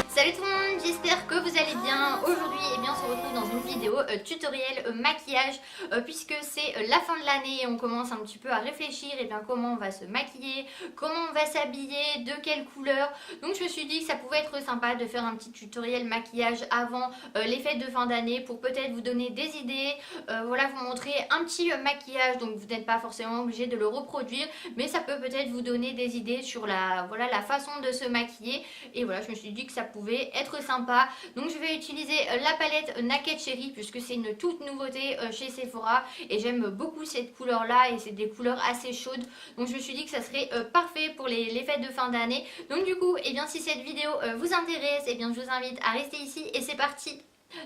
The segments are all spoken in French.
Salut tout le monde, j'espère que vous allez bien. Aujourd'hui, on se retrouve dans une vidéo tutoriel maquillage puisque c'est la fin de l'année et on commence un petit peu à réfléchir comment on va se maquiller, comment on va s'habiller, de quelle couleur. Donc je me suis dit que ça pouvait être sympa de faire un petit tutoriel maquillage avant les fêtes de fin d'année pour peut-être vous donner des idées, voilà, vous montrer un petit maquillage. Donc vous n'êtes pas forcément obligé de le reproduire, mais ça peut peut-être vous donner des idées sur la façon de se maquiller. Et voilà, je me suis dit que ça pouvait être sympa. Donc je vais utiliser la palette Naked Cherry puisque c'est une toute nouveauté chez Sephora et j'aime beaucoup cette couleur là et c'est des couleurs assez chaudes. Donc je me suis dit que ça serait parfait pour les fêtes de fin d'année. Donc du coup, si cette vidéo vous intéresse, je vous invite à rester ici et c'est parti.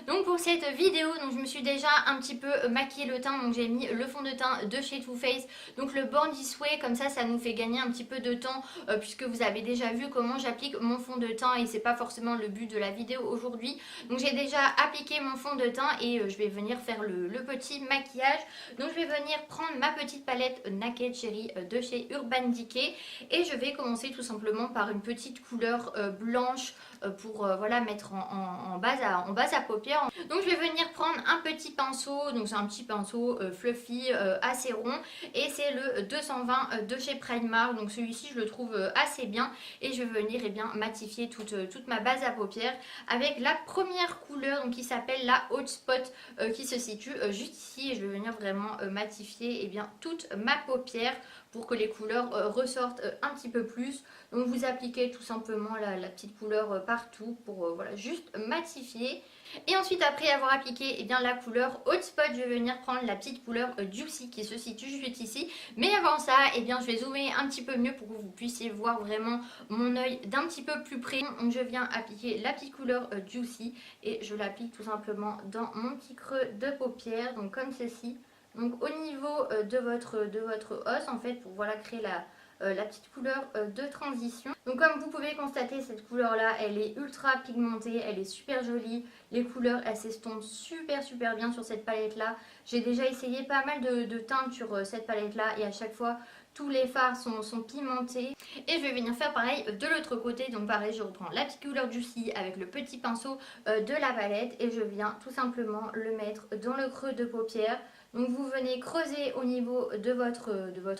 Donc pour cette vidéo, je me suis déjà un petit peu maquillé le teint, donc j'ai mis le fond de teint de chez Too Faced, donc le Born This Way, comme ça nous fait gagner un petit peu de temps puisque vous avez déjà vu comment j'applique mon fond de teint et c'est pas forcément le but de la vidéo aujourd'hui. Donc j'ai déjà appliqué mon fond de teint et je vais venir faire le petit maquillage. Donc je vais venir prendre ma petite palette Naked Cherry de chez Urban Decay et je vais commencer tout simplement par une petite couleur blanche pour mettre en base à paupières. Donc je vais venir prendre un petit pinceau, donc c'est un petit pinceau fluffy assez rond et c'est le 220 de chez Primark. Donc celui-ci je le trouve assez bien et je vais venir matifier toute ma base à paupières avec la première couleur donc qui s'appelle la Hot Spot qui se situe juste ici et je vais venir vraiment matifier toute ma paupière pour que les couleurs ressortent un petit peu plus. Donc vous appliquez tout simplement la petite couleur partout pour juste matifier. Et ensuite après avoir appliqué la couleur Hot Spot, je vais venir prendre la petite couleur Juicy qui se situe juste ici. Mais avant ça, je vais zoomer un petit peu mieux pour que vous puissiez voir vraiment mon œil d'un petit peu plus près. Donc je viens appliquer la petite couleur Juicy et je l'applique tout simplement dans mon petit creux de paupière, donc comme ceci. Donc au niveau de votre os en fait pour créer la petite couleur de transition. Donc comme vous pouvez constater, cette couleur là elle est ultra pigmentée, elle est super jolie. Les couleurs elles s'estompent super bien sur cette palette là. J'ai déjà essayé pas mal de teintes sur cette palette là et à chaque fois tous les fards sont pimentés. Et je vais venir faire pareil de l'autre côté. Donc pareil, je reprends la petite couleur Juicy avec le petit pinceau de la palette et je viens tout simplement le mettre dans le creux de paupière. Donc vous venez creuser au niveau de votre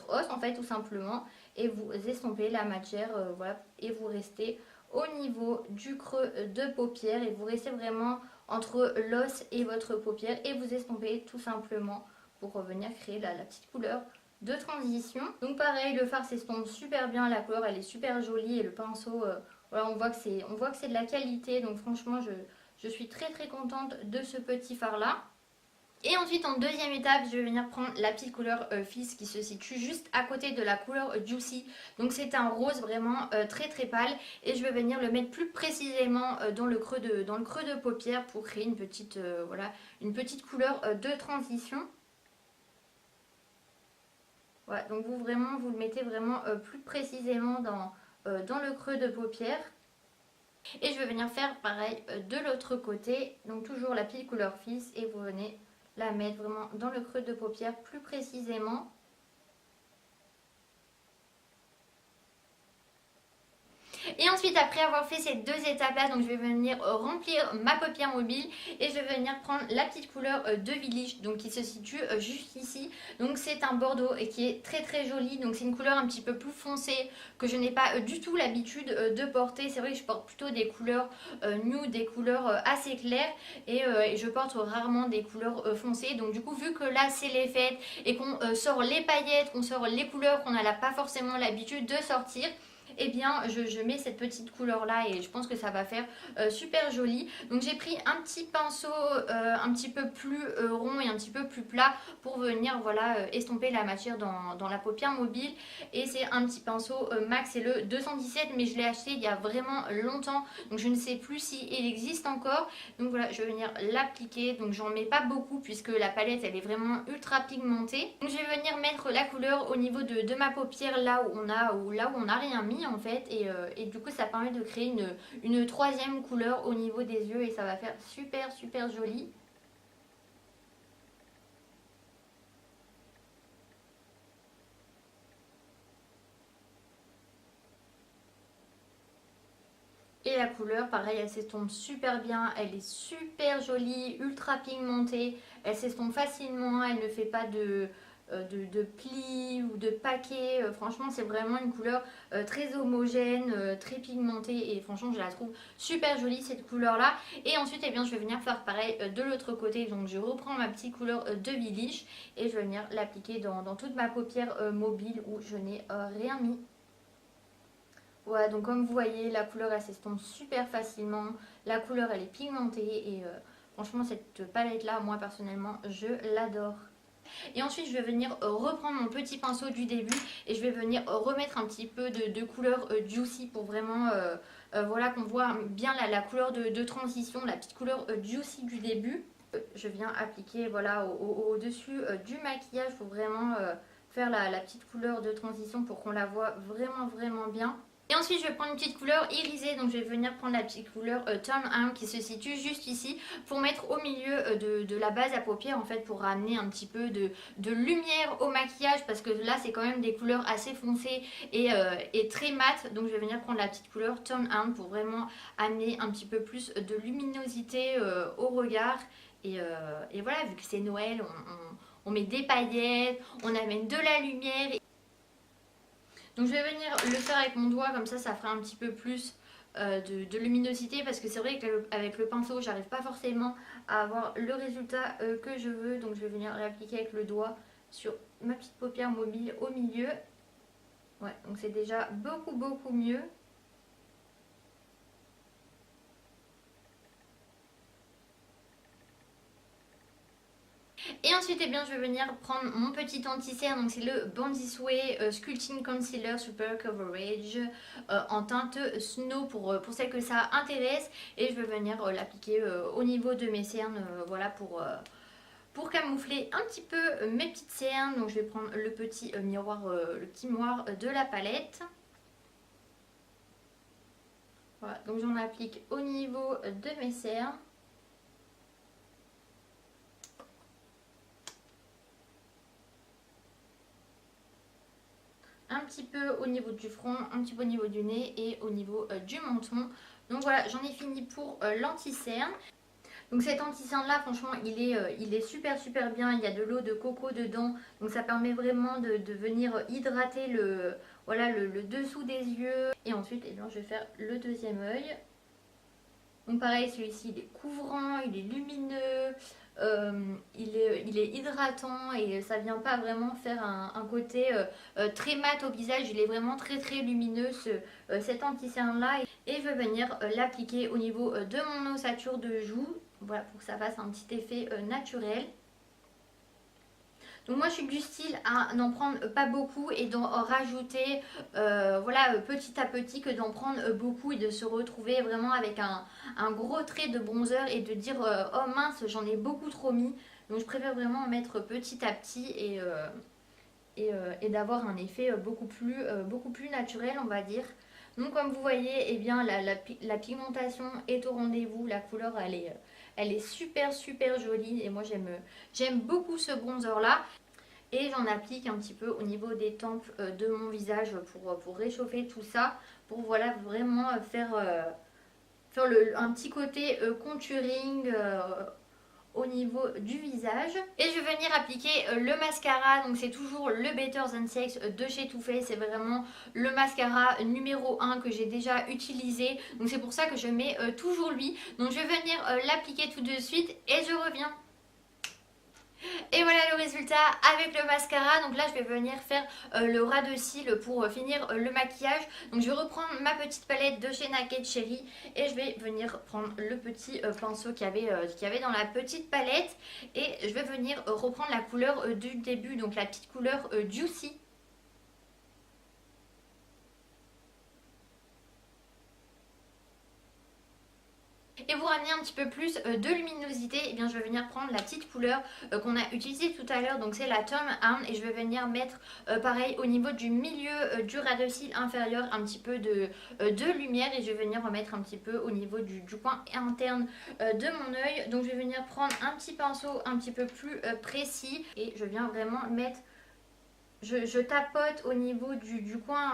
os en fait tout simplement et vous estompez la matière et vous restez au niveau du creux de paupière et vous restez vraiment entre l'os et votre paupière et vous estompez tout simplement pour venir créer la petite couleur de transition. Donc pareil, le fard s'estompe super bien, la couleur elle est super jolie et le pinceau on voit que c'est de la qualité. Donc franchement je suis très contente de ce petit fard là. Et ensuite en deuxième étape je vais venir prendre la petite couleur Fizz qui se situe juste à côté de la couleur Juicy. Donc c'est un rose vraiment très pâle et je vais venir le mettre plus précisément dans le creux de paupière pour créer une petite couleur de transition. Voilà, donc vous le mettez vraiment plus précisément dans le creux de paupière. Et je vais venir faire pareil de l'autre côté, donc toujours la petite couleur Fizz et vous venez la mettre vraiment dans le creux de paupière plus précisément. Et ensuite après avoir fait ces deux étapes là, donc je vais venir remplir ma paupière mobile et je vais venir prendre la petite couleur de Village donc qui se situe juste ici. Donc c'est un bordeaux et qui est très joli, donc c'est une couleur un petit peu plus foncée que je n'ai pas du tout l'habitude de porter. C'est vrai que je porte plutôt des couleurs nude, des couleurs assez claires et je porte rarement des couleurs foncées. Donc du coup vu que là c'est les fêtes et qu'on sort les paillettes, qu'on sort les couleurs qu'on n'a pas forcément l'habitude de sortir, je mets cette petite couleur là et je pense que ça va faire super joli. Donc j'ai pris un petit pinceau un petit peu plus rond et un petit peu plus plat pour venir estomper la matière dans la paupière mobile. Et c'est un petit pinceau MAC, c'est le 217 mais je l'ai acheté il y a vraiment longtemps donc je ne sais plus si il existe encore. Donc voilà, je vais venir l'appliquer, donc j'en mets pas beaucoup puisque la palette elle est vraiment ultra pigmentée. Donc je vais venir mettre la couleur au niveau de ma paupière là où on a rien mis. nuit en fait et du coup ça permet de créer une troisième couleur au niveau des yeux et ça va faire super super joli. Et la couleur, pareil, elle s'estompe super bien, elle est super jolie, ultra pigmentée, elle s'estompe facilement, elle ne fait pas de plis ou de paquets. Franchement, c'est vraiment une couleur très homogène, très pigmentée et franchement, je la trouve super jolie cette couleur-là. Et ensuite, eh bien, je vais venir faire pareil de l'autre côté. Donc, je reprends ma petite couleur de Bilish et je vais venir l'appliquer dans toute ma paupière mobile où je n'ai rien mis. Voilà, donc comme vous voyez, la couleur elle s'estompe super facilement. La couleur elle est pigmentée et franchement cette palette là, moi personnellement, je l'adore. Et ensuite je vais venir reprendre mon petit pinceau du début et je vais venir remettre un petit peu de couleur juicy pour vraiment voilà qu'on voit bien la couleur de transition, la petite couleur juicy du début. Je viens appliquer voilà au-dessus du maquillage pour vraiment faire la petite couleur de transition pour qu'on la voit vraiment bien. Et ensuite je vais prendre une petite couleur irisée, donc je vais venir prendre la petite couleur Turn On qui se situe juste ici pour mettre au milieu de la base à paupières en fait pour ramener un petit peu de lumière au maquillage parce que là c'est quand même des couleurs assez foncées et très mates, donc je vais venir prendre la petite couleur Turn On pour vraiment amener un petit peu plus de luminosité au regard et voilà, vu que c'est Noël on met des paillettes, on amène de la lumière. Donc je vais venir le faire avec mon doigt, comme ça fera un petit peu plus de luminosité parce que c'est vrai qu'avec le pinceau j'arrive pas forcément à avoir le résultat que je veux. Donc je vais venir l'appliquer avec le doigt sur ma petite paupière mobile au milieu. Ouais, donc c'est déjà beaucoup mieux. Et ensuite, eh bien, je vais venir prendre mon petit anti-cerne, donc c'est le Born This Way Sculpting Concealer Super Coverage en teinte Snow pour celles que ça intéresse. Et je vais venir l'appliquer au niveau de mes cernes, voilà, pour camoufler un petit peu mes petites cernes. Donc je vais prendre le petit miroir, le petit miroir de la palette. Voilà, donc j'en applique au niveau de mes cernes. Un petit peu au niveau du front, un petit peu au niveau du nez et au niveau du menton. Donc voilà, j'en ai fini pour l'anti-cerne. Donc cet anti-cerne là, franchement, il est super bien. Il y a de l'eau de coco dedans. Donc ça permet vraiment de venir hydrater voilà, le dessous des yeux. Et ensuite, eh bien, je vais faire le deuxième œil. Donc pareil, celui-ci il est couvrant, il est lumineux, il est hydratant et ça vient pas vraiment faire un côté très mat au visage. Il est vraiment très lumineux cet anti-cerne là. Et je vais venir l'appliquer au niveau de mon ossature de joue, voilà, pour que ça fasse un petit effet naturel. Donc moi je suis du style à n'en prendre pas beaucoup et d'en rajouter voilà, petit à petit que d'en prendre beaucoup et de se retrouver vraiment avec un gros trait de bronzer et de dire oh mince j'en ai beaucoup trop mis. Donc je préfère vraiment en mettre petit à petit et d'avoir un effet beaucoup plus naturel on va dire. Donc comme vous voyez, eh bien, la pigmentation est au rendez-vous, la couleur elle est super jolie et moi j'aime beaucoup ce bronzer là. Et j'en applique un petit peu au niveau des tempes de mon visage pour réchauffer tout ça. Pour voilà vraiment faire un petit côté contouring au niveau du visage. Et je vais venir appliquer le mascara. Donc c'est toujours le Better Than Sex de chez Too Faced. C'est vraiment le mascara numéro 1 que j'ai déjà utilisé. Donc c'est pour ça que je mets toujours lui. Donc je vais venir l'appliquer tout de suite et je reviens. Et voilà le résultat avec le mascara. Donc là je vais venir faire le ras de cils pour finir le maquillage. Donc je reprends ma petite palette de chez Naked Cherry et je vais venir prendre le petit pinceau qu'il y avait dans la petite palette. Et je vais venir reprendre la couleur du début, donc la petite couleur Juicy. Et pour ramener un petit peu plus de luminosité, eh bien je vais venir prendre la petite couleur qu'on a utilisée tout à l'heure, donc c'est la Tom Hound, et je vais venir mettre pareil au niveau du milieu du ras de cils inférieur un petit peu de lumière, et je vais venir remettre un petit peu au niveau du coin interne de mon œil. Donc je vais venir prendre un petit pinceau un petit peu plus précis et je viens vraiment mettre, je tapote au niveau du coin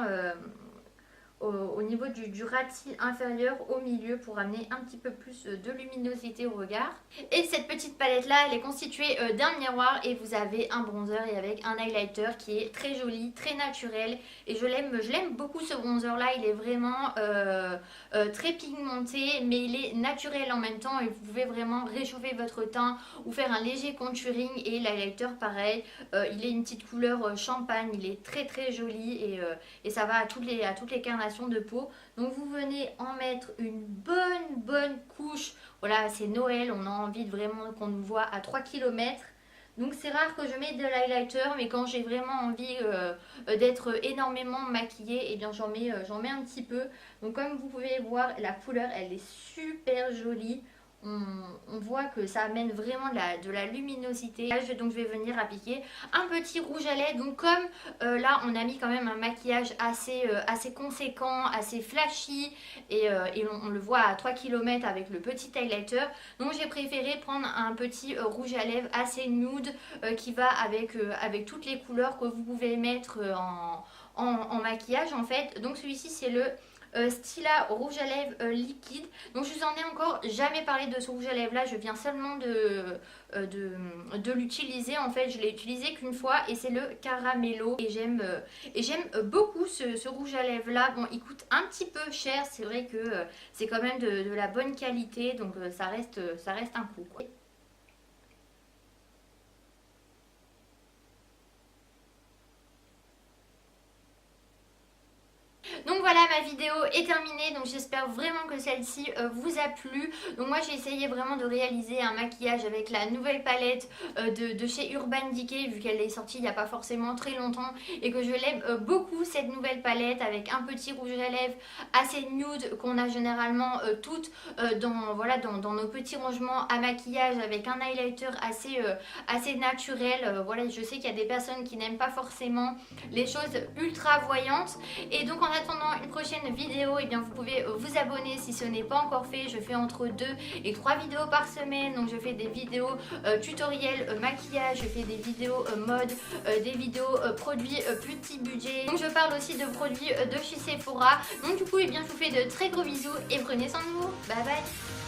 au niveau du ras de cils inférieur au milieu pour amener un petit peu plus de luminosité au regard. Et cette petite palette là, elle est constituée d'un miroir, et vous avez un bronzer et avec un highlighter qui est très joli, très naturel, et je l'aime beaucoup ce bronzer là. Il est vraiment très pigmenté, mais il est naturel en même temps, et vous pouvez vraiment réchauffer votre teint ou faire un léger contouring. Et l'highlighter pareil, il est une petite couleur champagne, il est très très joli, et ça va à toutes les carnations de peau. Donc vous venez en mettre une bonne couche. Voilà, c'est Noël, on a envie de vraiment qu'on nous voit à 3 km. Donc c'est rare que je mette de l'highlighter, mais quand j'ai vraiment envie d'être énormément maquillée, et bien j'en mets un petit peu. Donc comme vous pouvez voir, la couleur elle est super jolie. On voit que ça amène vraiment de la luminosité. Donc je vais venir appliquer un petit rouge à lèvres. Donc comme là on a mis quand même un maquillage assez conséquent, assez flashy, et on le voit à 3 km avec le petit highlighter. Donc j'ai préféré prendre un petit rouge à lèvres assez nude qui va avec toutes les couleurs que vous pouvez mettre en maquillage en fait. Donc celui-ci c'est le Stila rouge à lèvres liquide. Donc je vous en ai encore jamais parlé de ce rouge à lèvres là, je viens seulement de l'utiliser. En fait je l'ai utilisé qu'une fois, et c'est le Caramello, et j'aime beaucoup ce rouge à lèvres là. Bon, il coûte un petit peu cher, c'est vrai que c'est quand même de la bonne qualité, donc ça reste un coup quoi. Donc voilà, ma vidéo est terminée, donc j'espère vraiment que celle-ci vous a plu. Donc moi j'ai essayé vraiment de réaliser un maquillage avec la nouvelle palette de chez Urban Decay, vu qu'elle est sortie il n'y a pas forcément très longtemps, et que je l'aime beaucoup cette nouvelle palette, avec un petit rouge à lèvres assez nude qu'on a généralement toutes dans nos petits rangements à maquillage, avec un highlighter assez naturel. Voilà, je sais qu'il y a des personnes qui n'aiment pas forcément les choses ultra voyantes, et donc en attendant une prochaine vidéo, et bien vous pouvez vous abonner si ce n'est pas encore fait. Je fais entre 2 et 3 vidéos par semaine, donc je fais des vidéos tutoriels maquillage, je fais des vidéos mode, des vidéos produits petit budget. Donc je parle aussi de produits de chez Sephora. Donc du coup, et bien je vous fais de très gros bisous et prenez soin de vous. Bye bye.